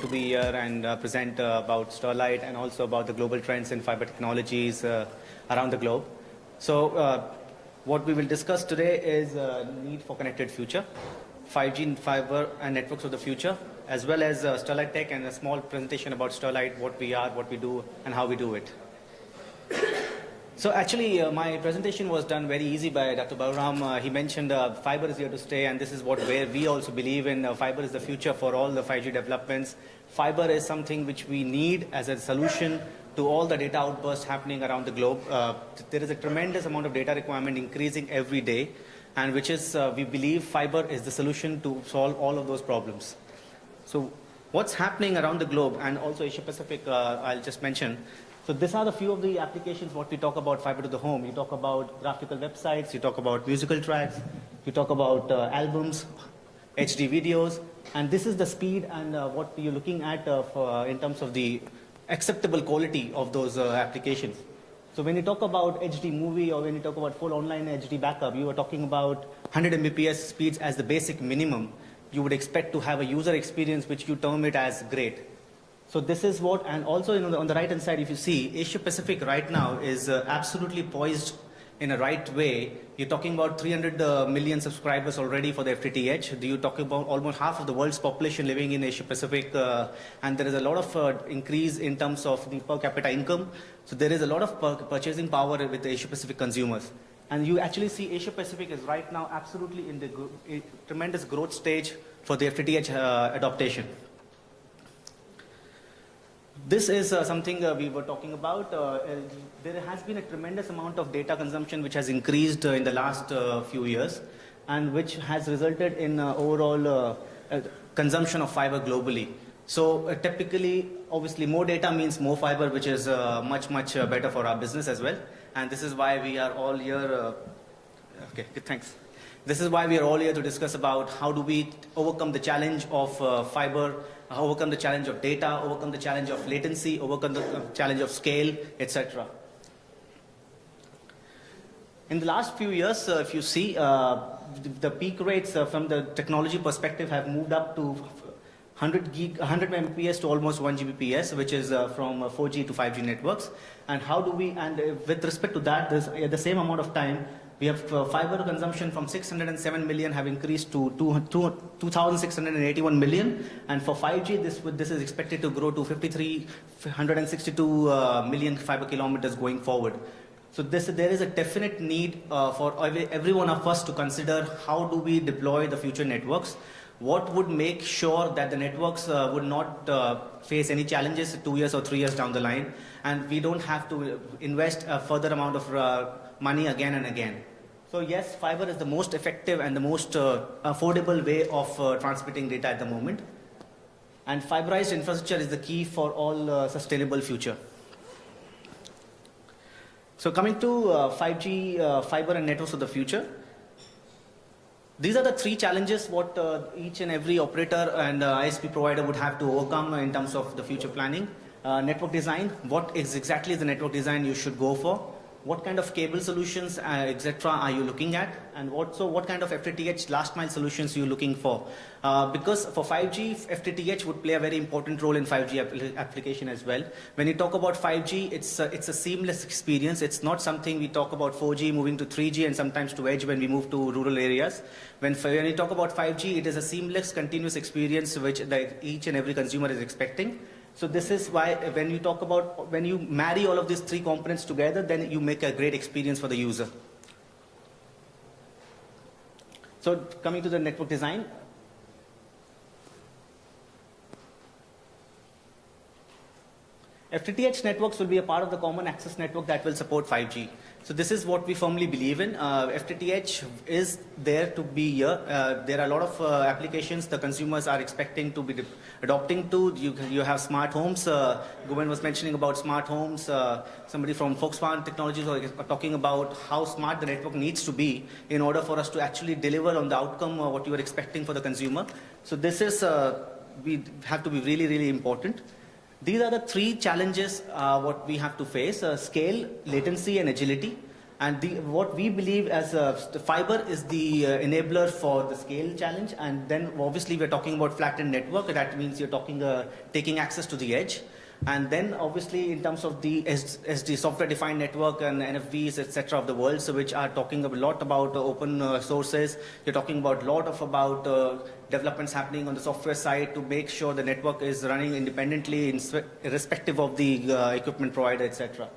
be here and present about Sterlite and also about the global trends in fiber technologies around the globe. So what we will discuss today is need for connected future, 5G fiber and networks of the future, as well as Sterlite Tech and a small presentation about Sterlite, what we are, what we do, and how we do it. So actually, my presentation was done very easy by Dr. Balaram. He mentioned fiber is here to stay, and this is where we also believe in. Fiber is the future for all the 5G developments. Fiber is something which we need as a solution to all the data outbursts happening around the globe. There is a tremendous amount of data requirement increasing every day, and which is, we believe fiber is the solution to solve all of those problems. So what's happening around the globe, and also Asia Pacific, I'll just mention. So these are the few of the applications what we talk about fiber to the home. You talk about graphical websites, you talk about musical tracks, you talk about albums, HD videos, and this is the speed and what you're looking at in terms of the acceptable quality of those applications. So when you talk about HD movie or when you talk about full online HD backup, you are talking about 100 Mbps speeds as the basic minimum. You would expect to have a user experience which you term it as great. So this is what, and also on the right hand side, if you see, Asia Pacific right now is absolutely poised in a right way. You're talking about 300 million subscribers already for the FTTH. You're talking about almost half of the world's population living in Asia Pacific, and there is a lot of increase in terms of the per capita income. So there is a lot of purchasing power with the Asia Pacific consumers. And you actually see Asia Pacific is right now absolutely in the tremendous growth stage for the FTTH adoption. This is something we were talking about. There has been a tremendous amount of data consumption which has increased in the last few years, and which has resulted in overall consumption of fiber globally. So typically, obviously, more data means more fiber, which is much better for our business as well. And this is why we are all here. Okay, good, thanks. This is why we are all here to discuss about how do we overcome the challenge of fiber, overcome the challenge of data, overcome the challenge of latency, overcome the challenge of scale, etc. In the last few years, if you see, the peak rates from the technology perspective have moved up to 100 Mbps to almost 1 Gbps, which is from 4G to 5G networks. And how do we, and with respect to that, at the same amount of time, we have fiber consumption from 607 million have increased to 2,681 million. And for 5G, this is expected to grow to 5,362 million fiber kilometers going forward. So there is a definite need for every one of us to consider how do we deploy the future networks. What would make sure that the networks would not face any challenges 2 years or 3 years down the line, and we don't have to invest a further amount of money again and again. So yes, fiber is the most effective and the most affordable way of transmitting data at the moment. And fiberized infrastructure is the key for all sustainable future. So coming to 5G, fiber and networks of the future. These are the three challenges what each and every operator and ISP provider would have to overcome in terms of the future planning. Network design, what is exactly the network design you should go for? What kind of cable solutions, etc. are you looking at? And also what kind of FTTH last mile solutions are you looking for? Because for 5G, FTTH would play a very important role in 5G application as well. When you talk about 5G, it's a seamless experience. It's not something we talk about 4G moving to 3G and sometimes to edge when we move to rural areas. When you talk about 5G, it is a seamless, continuous experience which each and every consumer is expecting. So this is why when you talk about, when you marry all of these three components together, then you make a great experience for the user. So coming to the network design. FTTH networks will be a part of the common access network that will support 5G. So this is what we firmly believe in. FTTH is there to be here. There are a lot of applications the consumers are expecting to be adopting to. You have smart homes. Govind was mentioning about smart homes. Somebody from Volkswagen Technologies are talking about how smart the network needs to be in order for us to actually deliver on the outcome what you are expecting for the consumer. So this is, we have to be really, really important. These are the three challenges what we have to face, scale, latency and agility. And what we believe as the fiber is the enabler for the scale challenge. And then obviously we're talking about flattened network. That means you're talking taking access to the edge. And then obviously in terms of the SD software-defined network and NFVs, etc. of the world, so which are talking a lot about open sources. You're talking about a lot about developments happening on the software side to make sure the network is running independently, irrespective of the equipment provider, etc.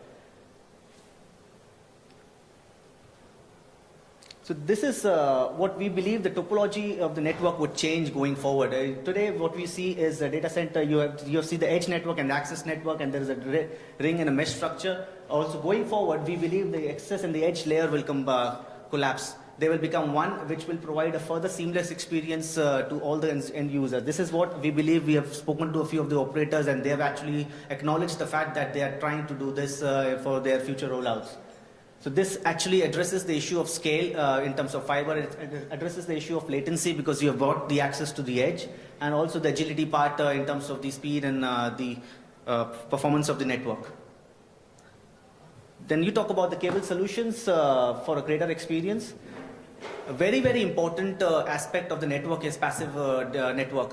So this is what we believe the topology of the network would change going forward. Today what we see is a data center, you see the edge network and the access network, and there is a ring and a mesh structure. Also going forward, we believe the access and the edge layer will collapse. They will become one, which will provide a further seamless experience to all the end users. This is what we believe. We have spoken to a few of the operators, and they have actually acknowledged the fact that they are trying to do this for their future rollouts. So this actually addresses the issue of scale in terms of fiber. It addresses the issue of latency because you have got the access to the edge, and also the agility part in terms of the speed and the performance of the network. Then you talk about the cable solutions for a greater experience. A very, very important aspect of the network is passive network.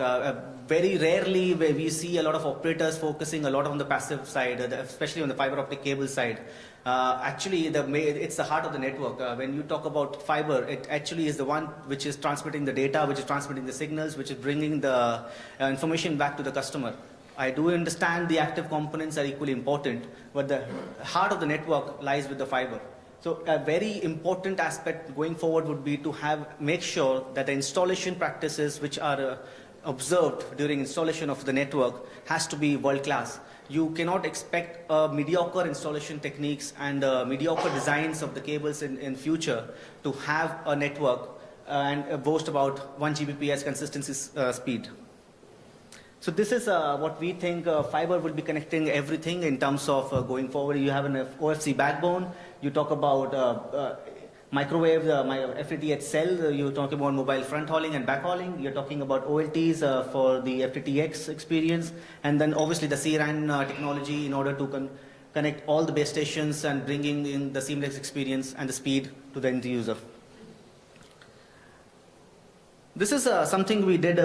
Very rarely where we see a lot of operators focusing a lot on the passive side, especially on the fiber optic cable side. Actually, it's the heart of the network. When you talk about fiber, it actually is the one which is transmitting the data, which is transmitting the signals, which is bringing the information back to the customer. I do understand the active components are equally important, but the heart of the network lies with the fiber. So a very important aspect going forward would be to make sure that the installation practices which are observed during installation of the network has to be world class. You cannot expect mediocre installation techniques and mediocre designs of the cables in future to have a network and boast about 1 Gbps consistency speed. So this is what we think fiber will be connecting everything in terms of going forward. You have an OFC backbone. You talk about microwave, FTTH cell. You talk about mobile front hauling and back hauling. You're talking about OLTs for the FTTX experience. And then obviously the CRAN technology in order to connect all the base stations and bringing in the seamless experience and the speed to the end user. This is something we did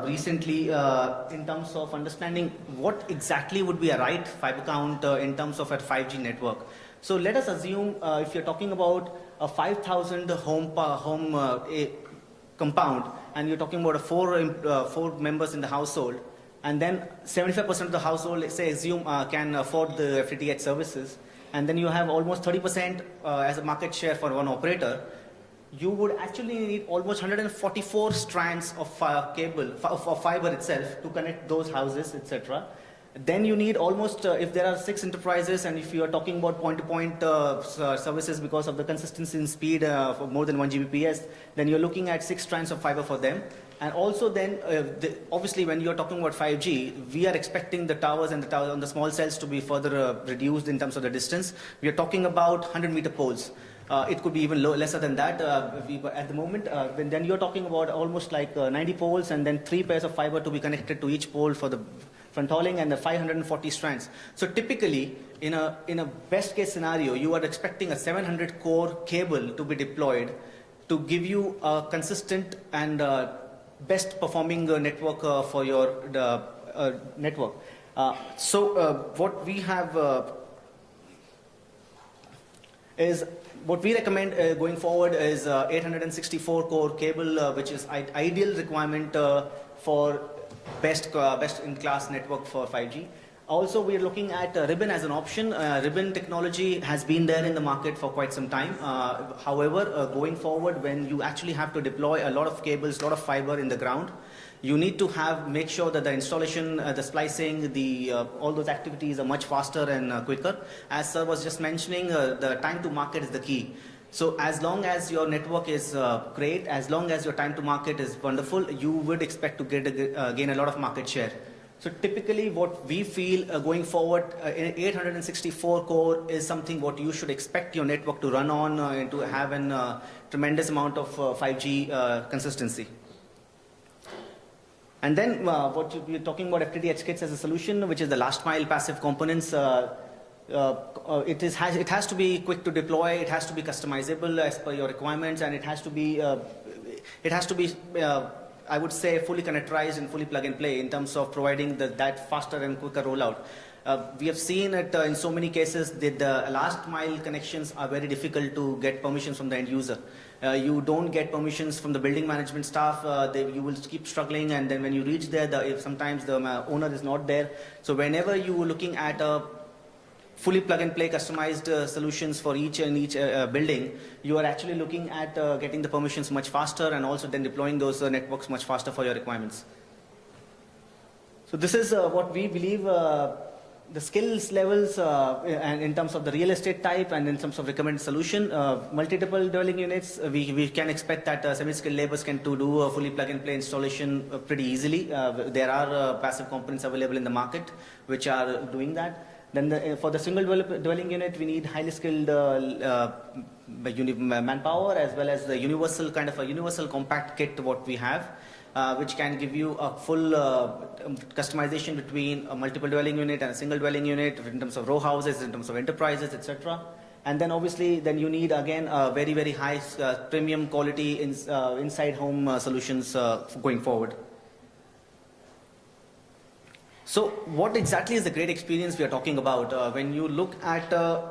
recently in terms of understanding what exactly would be a right fiber count in terms of a 5G network. So let us assume if you're talking about a 5,000 home compound, and you're talking about four members in the household, and then 75% of the household, let's say, assume can afford the FTTH services, and then you have almost 30% as a market share for one operator. You would actually need almost 144 strands of cable, of fiber itself to connect those houses, etc. Then you need almost, if there are 6 enterprises and if you are talking about point-to-point services because of the consistency in speed for more than 1 Gbps, then you're looking at 6 strands of fiber for them. And also then, obviously when you're talking about 5G, we are expecting the towers and the small cells to be further reduced in terms of the distance. We are talking about 100-meter poles. It could be even lesser than that at the moment. Then you're talking about almost like 90 poles and then 3 pairs of fiber to be connected to each pole for the front hauling and the 540 strands. So typically, in a best case scenario, you are expecting a 700 core cable to be deployed to give you a consistent and best performing network for your network. What we have is what we recommend going forward is 864 core cable, which is ideal requirement for best in class network for 5G. Also, we are looking at ribbon as an option. Ribbon technology has been there in the market for quite some time. However, going forward, when you actually have to deploy a lot of cables, a lot of fiber in the ground, you need to make sure that the installation, the splicing, all those activities are much faster and quicker. As sir was just mentioning, the time to market is the key. So as long as your network is great, as long as your time to market is wonderful, you would expect to gain a lot of market share. So typically what we feel going forward, 864 core is something what you should expect your network to run on and to have a tremendous amount of 5G consistency. And then what we're talking about FTTH kits as a solution, which is the last mile passive components. it has to be quick to deploy, it has to be customizable as per your requirements, and it has to be I would say fully connectorized and fully plug and play in terms of providing that faster and quicker rollout. We have seen it in so many cases that the last mile connections are very difficult to get permissions from the end user. You don't get permissions from the building management staff, you will keep struggling, and then when you reach there, sometimes the owner is not there. So whenever you are looking at a fully plug and play customized solutions for each building, you are actually looking at getting the permissions much faster and also then deploying those networks much faster for your requirements. So this is what we believe the skills levels and in terms of the real estate type and in terms of recommended solution. Multiple dwelling units, we can expect that semi-skilled laborers can do a fully plug and play installation pretty easily. There are passive components available in the market which are doing that. Then for the single dwelling unit, we need highly skilled manpower, as well as the universal kind of a universal compact kit what we have, which can give you a full customization between a multiple dwelling unit and a single dwelling unit in terms of row houses, in terms of enterprises, etc. And then obviously then you need again very, very high premium quality inside home solutions going forward. So what exactly is the great experience we are talking about? When you look at the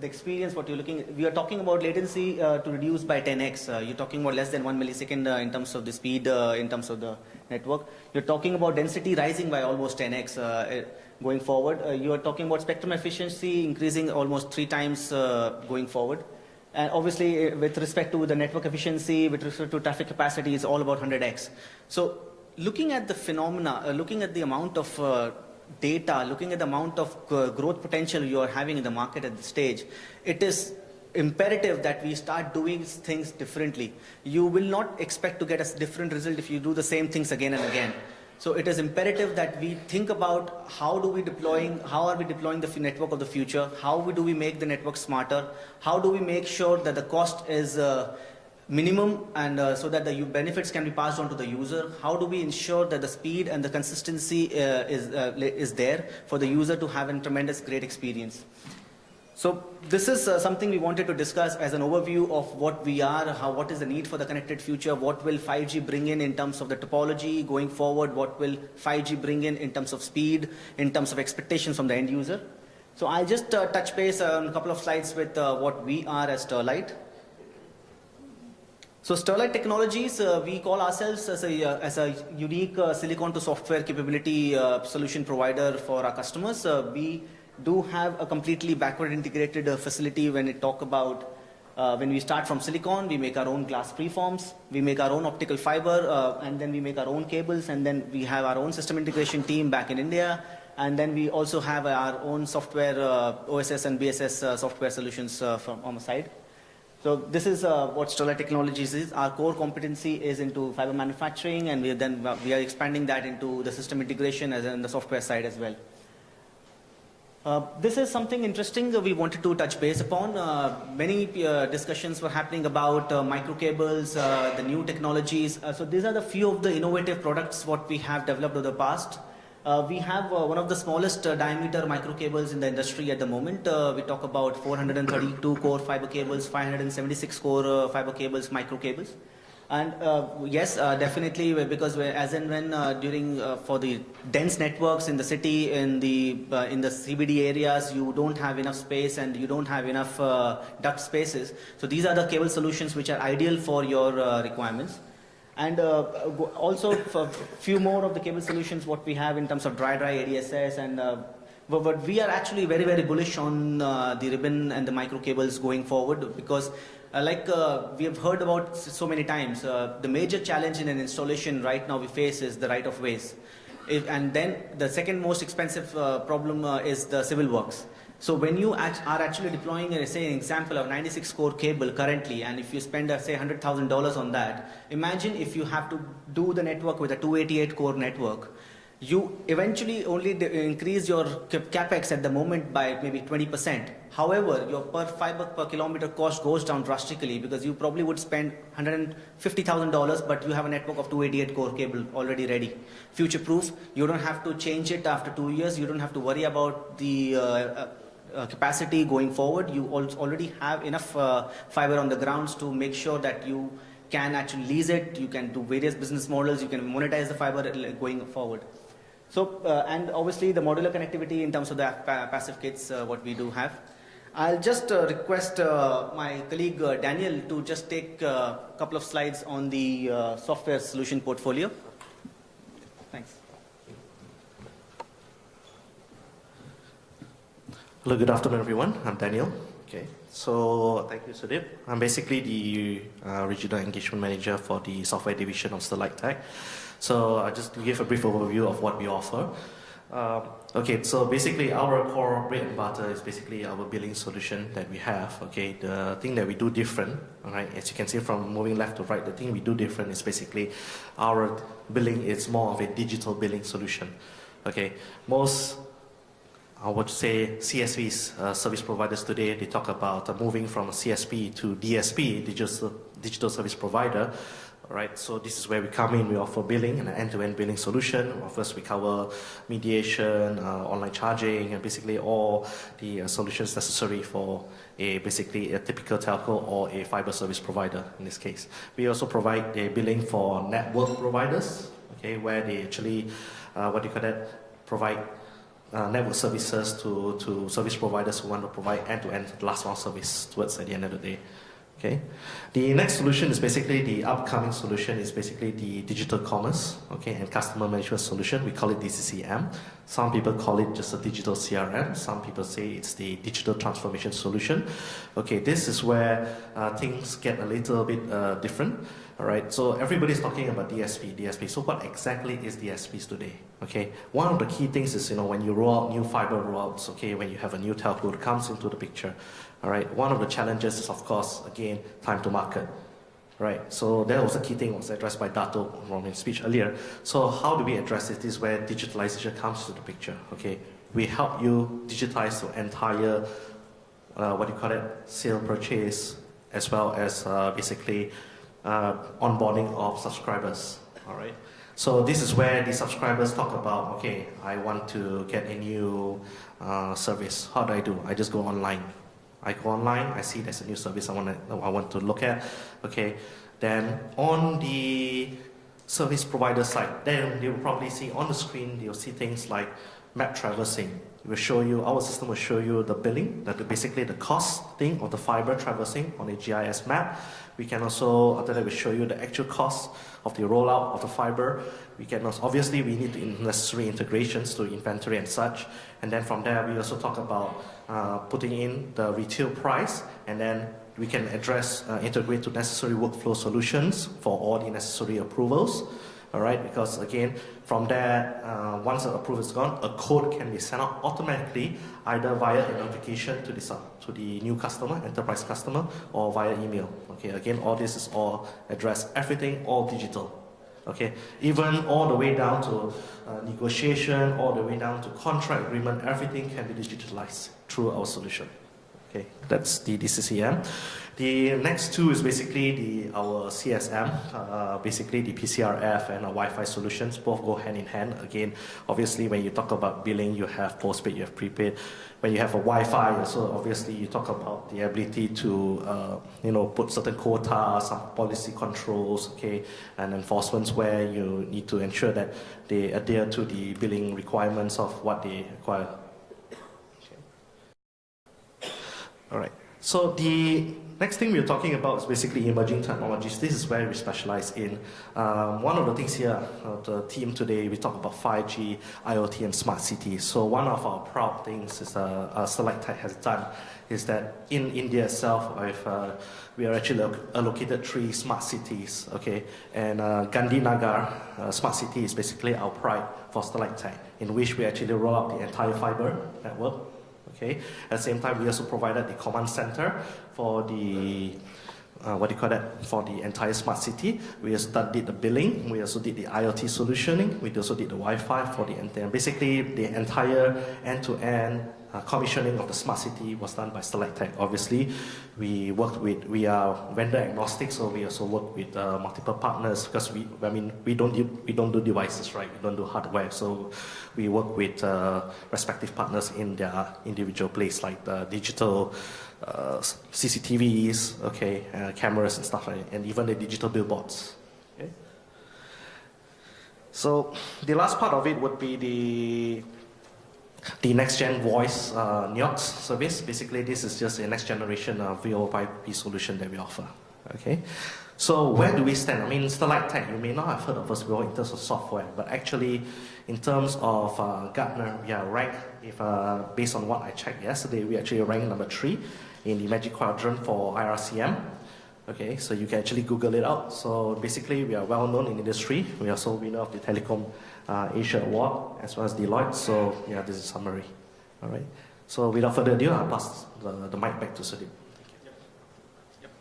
experience, we are talking about latency to reduce by 10x. You're talking about less than 1 millisecond in terms of the speed, in terms of the network. You're talking about density rising by almost 10x going forward. You are talking about spectrum efficiency increasing almost 3 times going forward. And obviously with respect to the network efficiency, with respect to traffic capacity, it's all about 100x. So looking at the phenomena, looking at the amount of data, looking at the amount of growth potential you are having in the market at this stage, it is imperative that we start doing things differently. You will not expect to get a different result if you do the same things again and again. So it is imperative that we think about how are we deploying the network of the future, how do we make the network smarter, how do we make sure that the cost is minimum and so that the benefits can be passed on to the user. How do we ensure that the speed and the consistency is there for the user to have a tremendous great experience. So this is something we wanted to discuss as an overview of what we are, what is the need for the connected future, what will 5G bring in terms of the topology going forward, what will 5G bring in terms of speed, in terms of expectations from the end user. So I'll just touch base on a couple of slides with what we are as Sterlite. So Sterlite Technologies, we call ourselves as a unique silicon to software capability solution provider for our customers. We do have a completely backward integrated facility when we start from silicon. We make our own glass preforms, we make our own optical fiber, and then we make our own cables, and then we have our own system integration team back in India, and then we also have our own software, OSS and BSS software solutions from on the side. So this is what Sterlite Technologies is. Our core competency is into fiber manufacturing, and we are expanding that into the system integration as in the software side as well. This is something interesting that we wanted to touch base upon. Many discussions were happening about micro cables, the new technologies. So these are the few of the innovative products what we have developed over the past. We have one of the smallest diameter micro cables in the industry at the moment. We talk about 432 core fiber cables, 576 core fiber cables, micro cables. And yes, definitely, because as and when during for the dense networks in the city, in the CBD areas, you don't have enough space and you don't have enough duct spaces. So these are the cable solutions which are ideal for your requirements. And also for a few more of the cable solutions what we have in terms of dry ADSS, and but we are actually very, very bullish on the ribbon and the micro cables going forward, because we have heard about so many times, the major challenge in an installation right now we face is the right of ways. And then the second most expensive problem is the civil works. So when you are actually deploying, say, an example of 96 core cable currently, and if you spend, say, $100,000 on that, imagine if you have to do the network with a 288 core network. You eventually only increase your capex at the moment by maybe 20%. However, your per fiber per kilometer cost goes down drastically, because you probably would spend $150,000, but you have a network of 288 core cable already ready. Future proof, you don't have to change it after 2 years. You don't have to worry about the capacity going forward. You already have enough fiber on the grounds to make sure that you can actually lease it, you can do various business models, you can monetize the fiber going forward. So, and obviously the modular connectivity in terms of the passive kits, what we do have. I'll just request my colleague Daniel to just take a couple of slides on the software solution portfolio. Thanks. Hello, good afternoon, everyone. I'm Daniel. Okay, so thank you, Sudipt. I'm basically the Regional Engagement Manager for the software division of Sterlite Tech. So I just give a brief overview of what we offer. Okay, so basically our core bread and butter is basically our billing solution that we have. Okay, the thing that we do different, all right, as you can see from moving left to right, the thing we do different is basically our billing is more of a digital billing solution. Okay, most I would say CSPs, service providers today, they talk about moving from CSP to DSP, digital service provider. Right, so this is where we come in. We offer billing and an end-to-end billing solution. First, we cover mediation, online charging, and basically all the solutions necessary for basically a typical telco or a fiber service provider in this case. We also provide a billing for network providers, okay, where they actually, provide network services to service providers who want to provide end-to-end last mile service towards at the end of the day. Okay. The next solution is basically the upcoming solution is basically the digital commerce, okay, and customer management solution. We call it DCCM. Some people call it just a digital CRM. Some people say it's the digital transformation solution. Okay, this is where things get a little bit different. All right, so everybody's talking about DSP. So what exactly is DSPs today? Okay, one of the key things is, when you roll out new fiber rollouts, okay, when you have a new telco that comes into the picture, all right, one of the challenges is, of course, again, time to market. Right, so that was a key thing was addressed by Dato from his speech earlier. So how do we address it? This is where digitalization comes to the picture. Okay, we help you digitize the entire, sale purchase, as well as basically onboarding of subscribers. All right, so this is where the subscribers talk about, okay, I want to get a new service. How do I do? I just go online. I go online, I see there's a new service I want to look at. Okay, then on the service provider side, then they will probably see on the screen, you'll see things like map traversing. It will show you, our system will show you the billing, basically the cost thing of the fiber traversing on a GIS map. We can also, after that, we show you the actual cost of the rollout of the fiber. We can also, obviously, we need the necessary integrations to inventory and such. And then from there, we also talk about putting in the retail price, and then we can address, integrate to necessary workflow solutions for all the necessary approvals. All right, because again, from there, once the approval is gone, a code can be sent out automatically, either via a notification to the new customer, enterprise customer, or via email. Okay, again, all this is all addressed, everything all digital. Okay, even all the way down to negotiation, all the way down to contract agreement, everything can be digitalized through our solution. Okay, that's the DCCM. The next two is basically our CSM, basically the PCRF and our Wi-Fi solutions. Both go hand in hand. Again, obviously, when you talk about billing, you have postpaid, you have prepaid. When you have a Wi-Fi, so obviously you talk about the ability to, put certain quotas, some policy controls, okay, and enforcements where you need to ensure that they adhere to the billing requirements of what they require. Okay. All right. So the next thing we're talking about is basically emerging technologies. This is where we specialize in. One of the things here, the team today, we talk about 5G, IoT, and smart cities. So one of our proud things is Sterlite Tech has done is that in India itself, we are actually allocated 3 smart cities. Okay, and Gandhinagar smart city is basically our pride for Sterlite Tech, in which we actually roll out the entire fiber network. Okay. At the same time, we also provided the command center for the for the entire smart city. We also did the billing. We also did the IoT solutioning. We also did the Wi-Fi for the entire, basically the entire end-to-end commissioning of the smart city was done by Sterlite Tech. Obviously, we are vendor agnostic, so we also work with multiple partners because we don't do devices, right? We don't do hardware, so we work with respective partners in their individual place, like the digital CCTVs, okay, cameras and stuff like that, and even the digital billboards. Okay. So the last part of it would be the next-gen voice NIOX service. Basically, this is just a next-generation VoIP solution that we offer. Okay, so where do we stand? I mean, Sterlite Tech, you may not have heard of us before in terms of software, but actually, in terms of Gartner, we are ranked. If based on what I checked yesterday, we actually ranked number 3 in the Magic Quadrant for IRCM. Okay, so you can actually Google it out. So basically, we are well known in the industry. We are also winner of the Telecom Asia Award as well as Deloitte. So yeah, this is a summary. All right. So without further ado, I'll pass the mic back to Sudipt.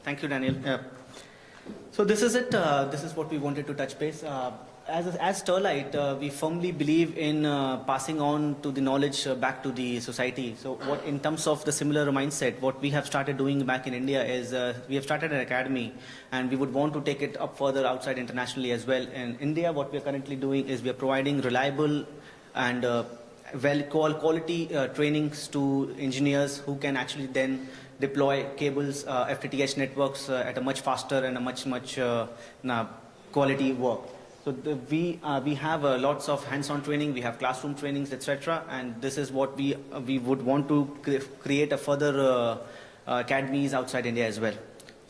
Thank you, Daniel. So this is it. This is what we wanted to touch base. As Sterlite, we firmly believe in passing on to the knowledge back to the society. So what, in terms of the similar mindset, what we have started doing back in India is we have started an academy, and we would want to take it up further outside internationally as well. In India, what we are currently doing is we are providing reliable and quality trainings to engineers who can actually then deploy cables, FTTH networks at a much faster and a much quality work. So we have lots of hands-on training, we have classroom trainings, etc. And this is what we would want to create a further academies outside India as well.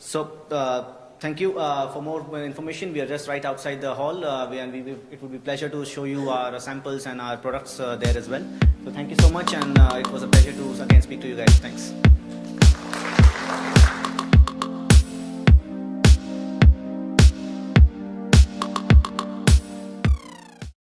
So thank you. For more information, we are just right outside the hall, it would be a pleasure to show you our samples and our products there as well. So thank you so much, and it was a pleasure to again speak to you guys. Thanks.